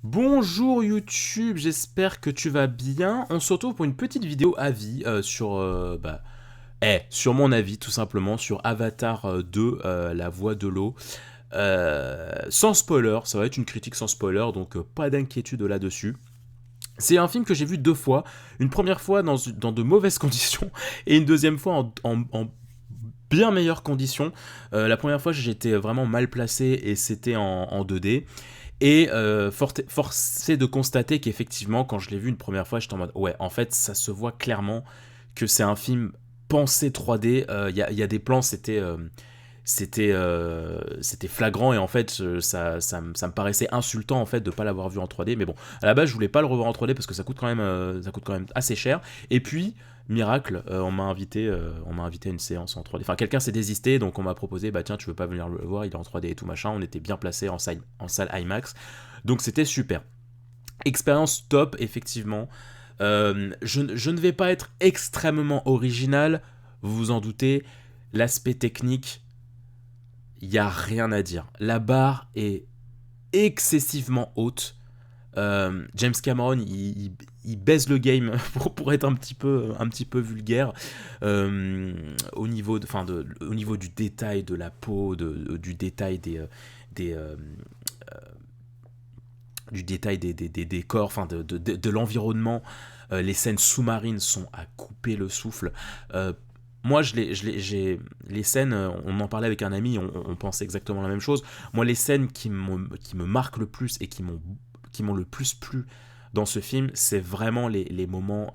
Bonjour YouTube, j'espère que tu vas bien. On se retrouve pour une petite vidéo avis sur mon avis tout simplement sur Avatar 2, La Voix de l'eau. Sans spoiler, ça va être une critique sans spoiler, donc pas d'inquiétude là-dessus. C'est un film que j'ai vu deux fois, une première fois dans de mauvaises conditions et une deuxième fois en bien meilleures conditions. La première fois j'étais vraiment mal placé et c'était en 2D. Et forcé de constater qu'effectivement, quand je l'ai vu une première fois, j'étais en mode ouais, en fait, ça se voit clairement que c'est un film pensé 3D. Il y a des plans, c'était flagrant et en fait, ça me paraissait insultant en fait de pas l'avoir vu en 3D. Mais bon, à la base, je voulais pas le revoir en 3D parce que ça coûte quand même assez cher. Et puis, miracle, on m'a invité à une séance en 3D. Enfin, quelqu'un s'est désisté, donc on m'a proposé, bah tiens, tu veux pas venir le voir, il est en 3D et tout machin. On était bien placé en salle IMAX, donc c'était super. Expérience top, effectivement. Je ne vais pas être extrêmement original, vous vous en doutez. L'aspect technique, il y a rien à dire. La barre est excessivement haute. James Cameron, il baise le game pour être un petit peu vulgaire au niveau du détail de la peau, du détail des, euh, du détail des décors, enfin de l'environnement. Les scènes sous-marines sont à couper le souffle. Moi, les scènes, on en parlait avec un ami, on pensait exactement la même chose. Moi, les scènes qui me marquent le plus et qui m'ont le plus plu dans ce film, c'est vraiment les moments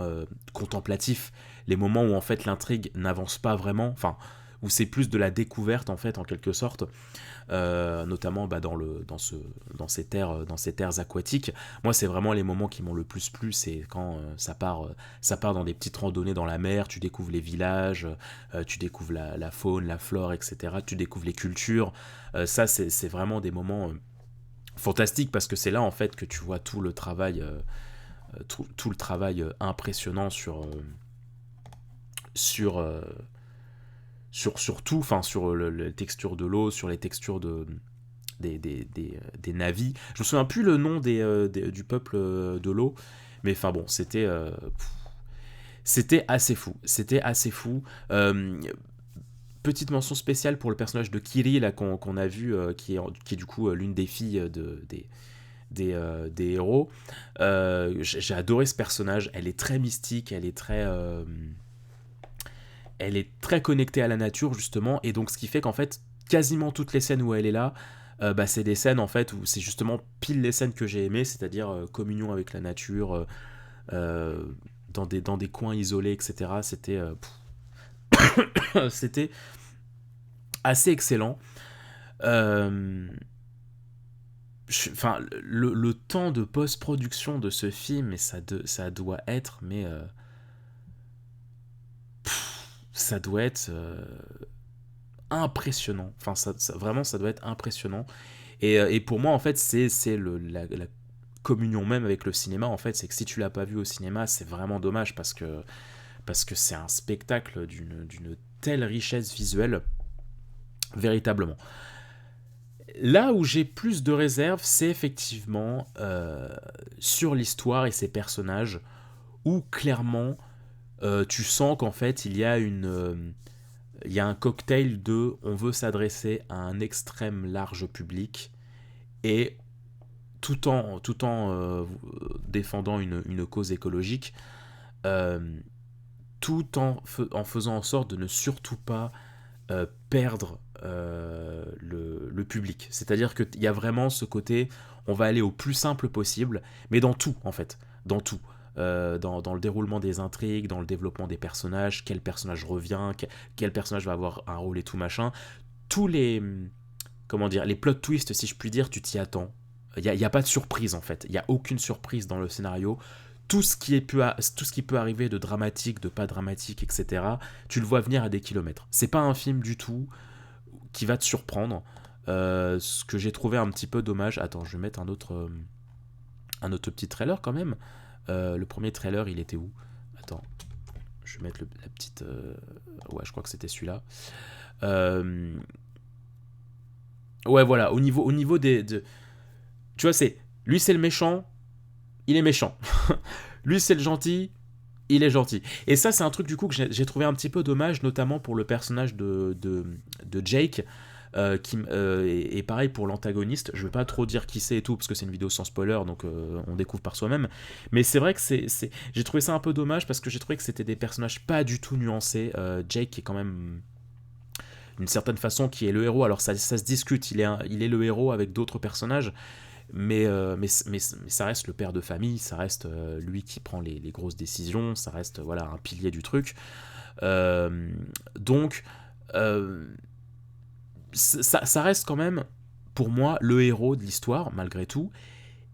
contemplatifs, les moments où en fait l'intrigue n'avance pas vraiment, enfin, où c'est plus de la découverte en fait, en quelque sorte. Notamment dans ces terres aquatiques. Moi, c'est vraiment les moments qui m'ont le plus plu, c'est quand ça part dans des petites randonnées dans la mer, tu découvres les villages, tu découvres la faune, la flore, etc. Tu découvres les cultures. Ça, c'est vraiment des moments fantastiques parce que c'est là en fait que tu vois tout le travail, tout le travail impressionnant sur, euh, sur tout, enfin sur les textures de l'eau, sur les textures des navis. Je me souviens plus le nom du peuple de l'eau, mais enfin bon, c'était assez fou. C'était assez fou. Petite mention spéciale pour le personnage de Kiri là qu'on a vu, qui est du coup l'une des filles des héros. J'ai adoré ce personnage. Elle est très mystique, elle est très connectée à la nature justement, et donc ce qui fait qu'en fait quasiment toutes les scènes où elle est là, c'est des scènes en fait où c'est justement pile les scènes que j'ai aimées, c'est-à-dire communion avec la nature, euh, dans des coins isolés, etc. C'était assez excellent. Euh, enfin, le temps de post-production de ce film, et ça doit être, mais ça doit être impressionnant. Enfin, vraiment, ça doit être impressionnant. Et pour moi, en fait, c'est la communion même avec le cinéma. En fait, c'est que si tu l'as pas vu au cinéma, c'est vraiment dommage parce que c'est un spectacle d'une telle richesse visuelle, véritablement. Là où j'ai plus de réserves, c'est effectivement sur l'histoire et ses personnages, où clairement tu sens qu'en fait il y a un cocktail de on veut s'adresser à un extrême large public et tout en défendant une cause écologique, euh, tout en faisant en sorte de ne surtout pas perdre le public. C'est-à-dire qu'il y a vraiment ce côté, on va aller au plus simple possible, mais dans tout en fait, dans tout. Dans le déroulement des intrigues, dans le développement des personnages, quel personnage revient, quel personnage va avoir un rôle et tout machin. Tous les, comment dire, les plot twists, si je puis dire, tu t'y attends. Il y a pas de surprise en fait. Il y a aucune surprise dans le scénario. Tout ce qui peut arriver de dramatique, de pas dramatique, etc. Tu le vois venir à des kilomètres. C'est pas un film du tout qui va te surprendre. Ce que j'ai trouvé un petit peu dommage. Attends, je vais mettre un autre petit trailer quand même. Le premier trailer, il était où? Attends, je vais mettre la petite. Ouais, je crois que c'était celui-là. Euh, Ouais, voilà. Au niveau tu vois, Lui, c'est le méchant, il est méchant. Lui, c'est le gentil, il est gentil. Et ça, c'est un truc du coup que j'ai trouvé un petit peu dommage, notamment pour le personnage de Jake. Et pareil pour l'antagoniste, je vais pas trop dire qui c'est et tout parce que c'est une vidéo sans spoiler donc on découvre par soi-même. Mais c'est vrai que j'ai trouvé ça un peu dommage parce que j'ai trouvé que c'était des personnages pas du tout nuancés. Jake qui est quand même d'une certaine façon qui est le héros. Alors ça se discute, il est le héros avec d'autres personnages, mais ça reste le père de famille, ça reste lui qui prend les grosses décisions, ça reste voilà un pilier du truc. Euh, donc euh, ça reste quand même pour moi le héros de l'histoire malgré tout.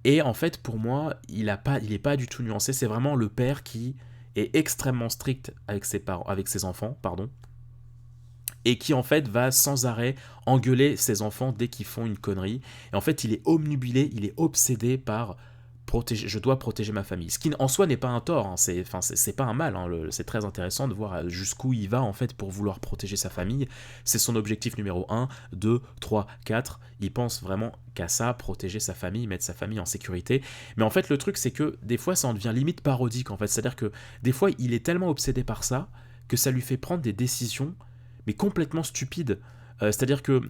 Et en fait pour moi il est pas du tout nuancé. C'est vraiment le père qui est extrêmement strict avec ses parents, avec ses enfants, pardon, et qui en fait va sans arrêt engueuler ses enfants dès qu'ils font une connerie. Et en fait, il est omnubilé, il est obsédé par protéger, je dois protéger ma famille. Ce qui en soi n'est pas un tort, hein, c'est pas un mal. Hein, c'est très intéressant de voir jusqu'où il va en fait pour vouloir protéger sa famille. C'est son objectif numéro 1, 2, 3, 4. Il pense vraiment qu'à ça, protéger sa famille, mettre sa famille en sécurité. Mais en fait, le truc, c'est que des fois, ça en devient limite parodique en fait. C'est-à-dire que des fois, il est tellement obsédé par ça que ça lui fait prendre des décisions mais complètement stupide. C'est-à-dire que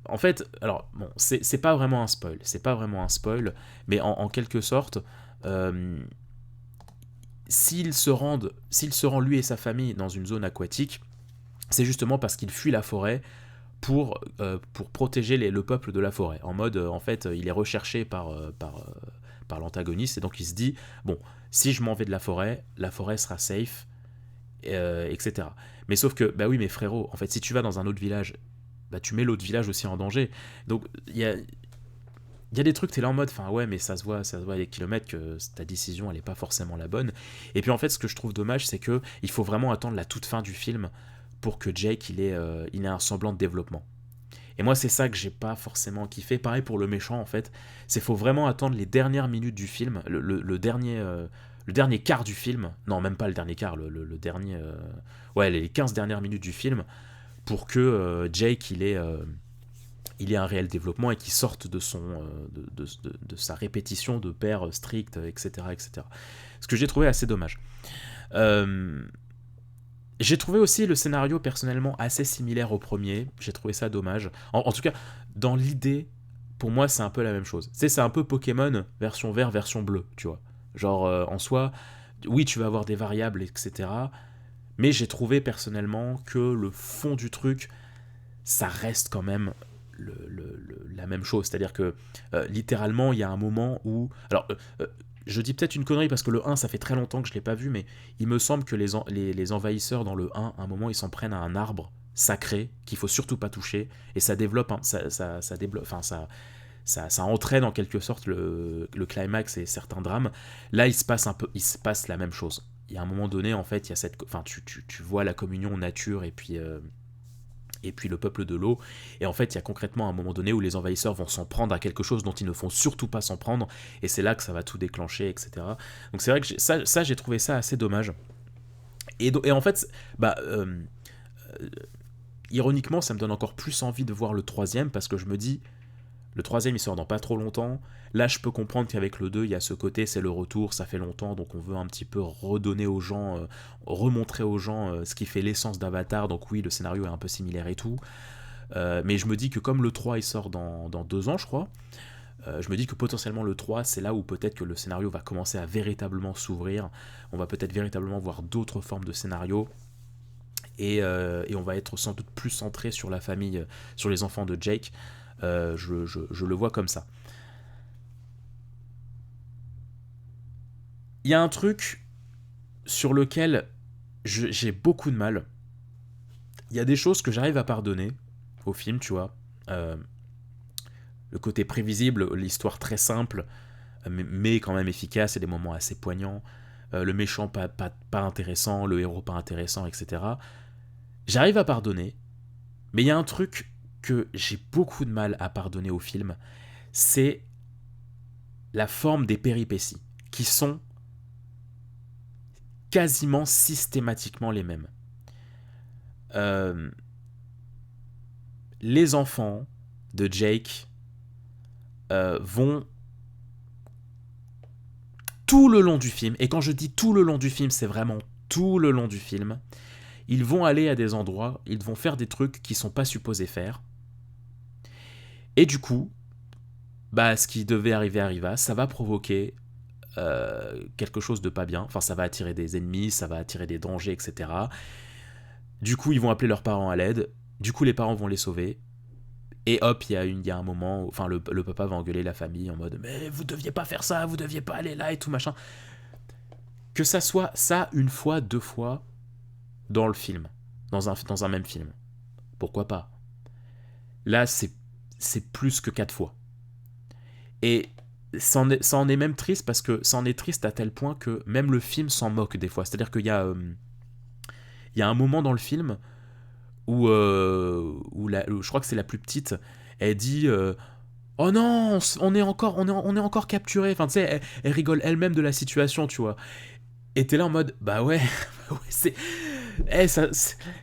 en fait, alors bon, c'est pas vraiment un spoil, c'est pas vraiment un spoil, mais en quelque sorte, euh, s'il se rend lui et sa famille dans une zone aquatique, c'est justement parce qu'il fuit la forêt pour protéger le peuple de la forêt. En mode, en fait, il est recherché par l'antagoniste, et donc il se dit, bon, si je m'en vais de la forêt sera safe, etc. Mais sauf que, bah oui, mais frérot, en fait, si tu vas dans un autre village, bah tu mets l'autre village aussi en danger. Donc, il y a des trucs, t'es là en mode, enfin ouais, mais ça se voit à des kilomètres que ta décision, elle est pas forcément la bonne. Et puis en fait, ce que je trouve dommage, c'est que il faut vraiment attendre la toute fin du film pour que Jake, il ait un semblant de développement. Et moi, c'est ça que j'ai pas forcément kiffé. Pareil pour le méchant, en fait. C'est faut vraiment attendre les dernières minutes du film, le dernier quart du film. Non, même pas le dernier quart, le dernier. Ouais, les 15 dernières minutes du film pour que Jake, il ait un réel développement et qu'il sorte de sa répétition de père strict, etc., etc. Ce que j'ai trouvé assez dommage. Euh, j'ai trouvé aussi le scénario personnellement assez similaire au premier. J'ai trouvé ça dommage. En tout cas, dans l'idée, pour moi, c'est un peu la même chose. Tu sais, c'est un peu Pokémon version vert, version bleu, tu vois. Genre, en soi, oui, tu vas avoir des variables, etc. Mais j'ai trouvé personnellement que le fond du truc, ça reste quand même la même chose. C'est-à-dire que littéralement, il y a un moment où... Alors, je dis peut-être une connerie parce que le 1, ça fait très longtemps que je ne l'ai pas vu, mais il me semble que les envahisseurs dans le 1, à un moment, ils s'en prennent à un arbre sacré qu'il faut surtout pas toucher et ça développe ça développe enfin ça entraîne en quelque sorte le climax et certains drames. Là il se passe la même chose. Il y a un moment donné en fait il y a enfin tu vois la communion nature et puis le peuple de l'eau. Et en fait, il y a concrètement un moment donné où les envahisseurs vont s'en prendre à quelque chose dont ils ne font surtout pas s'en prendre. Et c'est là que ça va tout déclencher, etc. Donc c'est vrai que ça j'ai trouvé ça assez dommage. Et en fait, bah, ironiquement, ça me donne encore plus envie de voir le troisième parce que je me dis, le troisième il sort dans pas trop longtemps. Là, je peux comprendre qu'avec le 2, il y a ce côté, c'est le retour, ça fait longtemps, donc on veut un petit peu redonner aux gens, remontrer aux gens ce qui fait l'essence d'Avatar. Donc oui, le scénario est un peu similaire et tout. Mais je me dis que comme le 3 il sort dans 2 ans, je crois, je me dis que potentiellement le 3, c'est là où peut-être que le scénario va commencer à véritablement s'ouvrir. On va peut-être véritablement voir d'autres formes de scénario. Et on va être sans doute plus centré sur la famille, sur les enfants de Jake. Je le vois comme ça. Il y a un truc sur lequel j'ai beaucoup de mal. Il y a des choses que j'arrive à pardonner au film, tu vois. Le côté prévisible, l'histoire très simple, mais quand même efficace et des moments assez poignants. Le méchant pas intéressant, le héros pas intéressant, etc. J'arrive à pardonner, mais il y a un truc que j'ai beaucoup de mal à pardonner au film, c'est la forme des péripéties, qui sont quasiment systématiquement les mêmes. Euh, les enfants de Jake vont tout le long du film, et quand je dis tout le long du film, c'est vraiment tout le long du film, ils vont aller à des endroits, ils vont faire des trucs qu'ils sont pas supposés faire, et du coup, bah, ce qui devait arriver arriva, ça va provoquer quelque chose de pas bien, enfin ça va attirer des ennemis, ça va attirer des dangers, etc. Du coup, ils vont appeler leurs parents à l'aide, du coup les parents vont les sauver, et hop, il y a un moment où enfin, le papa va engueuler la famille en mode mais vous deviez pas faire ça, vous deviez pas aller là et tout machin. Que ça soit ça une fois, deux fois dans le film, dans un même film. Pourquoi pas. Là, c'est plus que quatre fois. Et ça en est même triste parce que ça en est triste à tel point que même le film s'en moque des fois. C'est-à-dire il y a un moment dans le film où je crois que c'est la plus petite, elle dit oh non, on est encore capturé. Enfin, tu sais, elle rigole elle-même de la situation, tu vois. Et t'es là en mode, bah ouais, ouais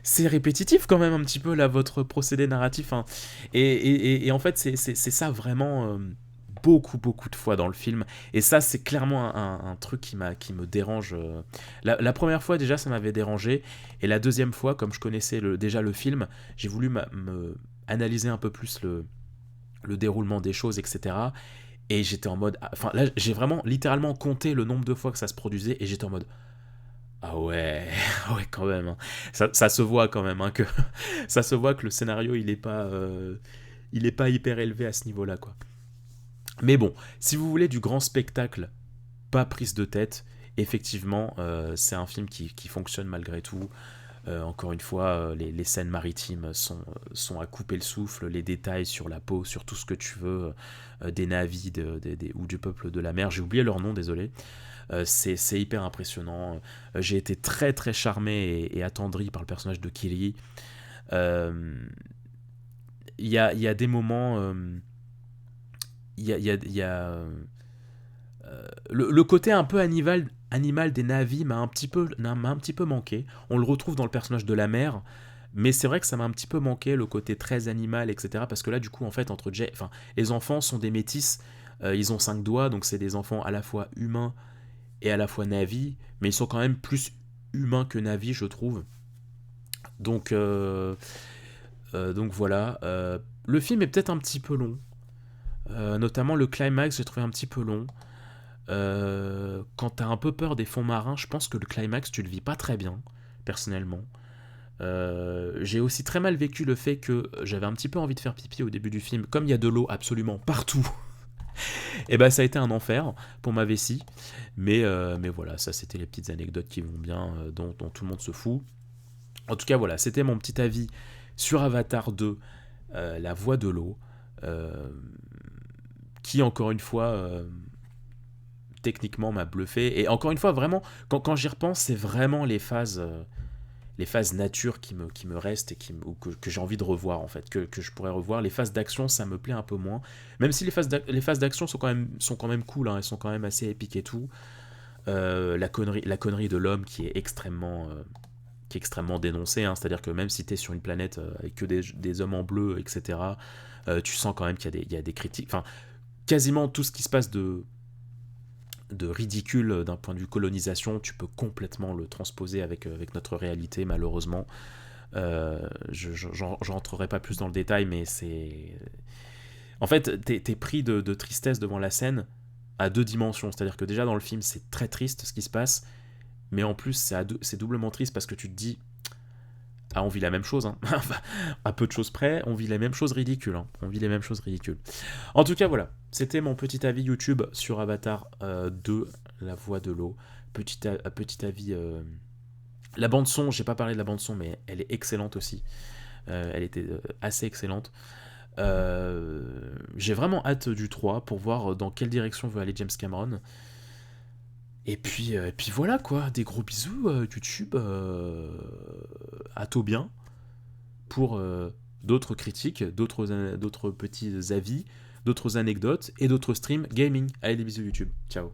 c'est répétitif quand même un petit peu là, votre procédé narratif. Hein. Et en fait, c'est ça vraiment beaucoup de fois dans le film. Et ça, c'est clairement un truc qui me dérange. La première fois, déjà, ça m'avait dérangé. Et la deuxième fois, comme je connaissais déjà le film, j'ai voulu me analyser un peu plus le déroulement des choses, etc. Et j'étais en mode. Enfin, là, j'ai vraiment littéralement compté le nombre de fois que ça se produisait. Et j'étais en mode. Ah ouais, ouais quand même. Hein. Ça se voit quand même hein, que ça se voit que le scénario il est pas hyper élevé à ce niveau-là quoi. Mais bon, si vous voulez du grand spectacle, pas prise de tête, effectivement, c'est un film qui fonctionne malgré tout. Encore une fois, les scènes maritimes sont à couper le souffle, les détails sur la peau, sur tout ce que tu veux, des navis ou du peuple de la mer. J'ai oublié leur nom, désolé. C'est hyper impressionnant. J'ai été très charmé et attendri par le personnage de Kiri. Euh, Il y a des moments. Il y a le côté un peu animal des navis m'a un petit peu manqué. On le retrouve dans le personnage de la mère. Mais c'est vrai que ça m'a un petit peu manqué le côté très animal, etc. Parce que là, du coup, en fait, enfin, les enfants sont des métis. Ils ont 5 doigts, donc c'est des enfants à la fois humains et à la fois Navi, mais ils sont quand même plus humains que Navi, je trouve. Donc, donc voilà. Le film est peut-être un petit peu long. Notamment le climax, j'ai trouvé un petit peu long. Quand t'as un peu peur des fonds marins, je pense que le climax, tu le vis pas très bien, personnellement. J'ai aussi très mal vécu le fait que j'avais un petit peu envie de faire pipi au début du film. Comme il y a de l'eau absolument partout, et ben ça a été un enfer pour ma vessie. Mais voilà, ça c'était les petites anecdotes qui vont bien, dont tout le monde se fout. En tout cas, voilà, c'était mon petit avis sur Avatar 2, La Voix de l'eau, euh, qui encore une fois, techniquement m'a bluffé. Et encore une fois, vraiment, quand j'y repense, c'est vraiment les phases nature qui me restent et ou que j'ai envie de revoir en fait, que je pourrais revoir. Les phases d'action, ça me plaît un peu moins. Même si les phases d'action sont quand même cool, hein, elles sont quand même assez épiques et tout. La connerie de l'homme qui est extrêmement dénoncée, hein, c'est-à-dire que même si tu es sur une planète avec que des hommes en bleu, etc., tu sens quand même il y a des critiques. Enfin, quasiment tout ce qui se passe de ridicule d'un point de vue colonisation, tu peux complètement le transposer avec notre réalité, malheureusement. Je rentrerai pas plus dans le détail, mais c'est. En fait, t'es pris de tristesse devant la scène à deux dimensions. C'est-à-dire que déjà dans le film, c'est très triste ce qui se passe, mais en plus, c'est doublement triste parce que tu te dis. Ah, on vit la même chose, hein. À peu de choses près, on vit les mêmes choses ridicules. Hein. On vit les mêmes choses ridicules. En tout cas, voilà. C'était mon petit avis YouTube sur Avatar 2, La Voix de l'eau. Petit avis. La bande-son, j'ai pas parlé de la bande-son, mais elle est excellente aussi. Elle était assez excellente. J'ai vraiment hâte du 3 pour voir dans quelle direction veut aller James Cameron. Et puis voilà quoi, des gros bisous YouTube. À tout bien pour d'autres critiques, d'autres petits avis, d'autres anecdotes et d'autres streams gaming. Allez, des bisous YouTube. Ciao.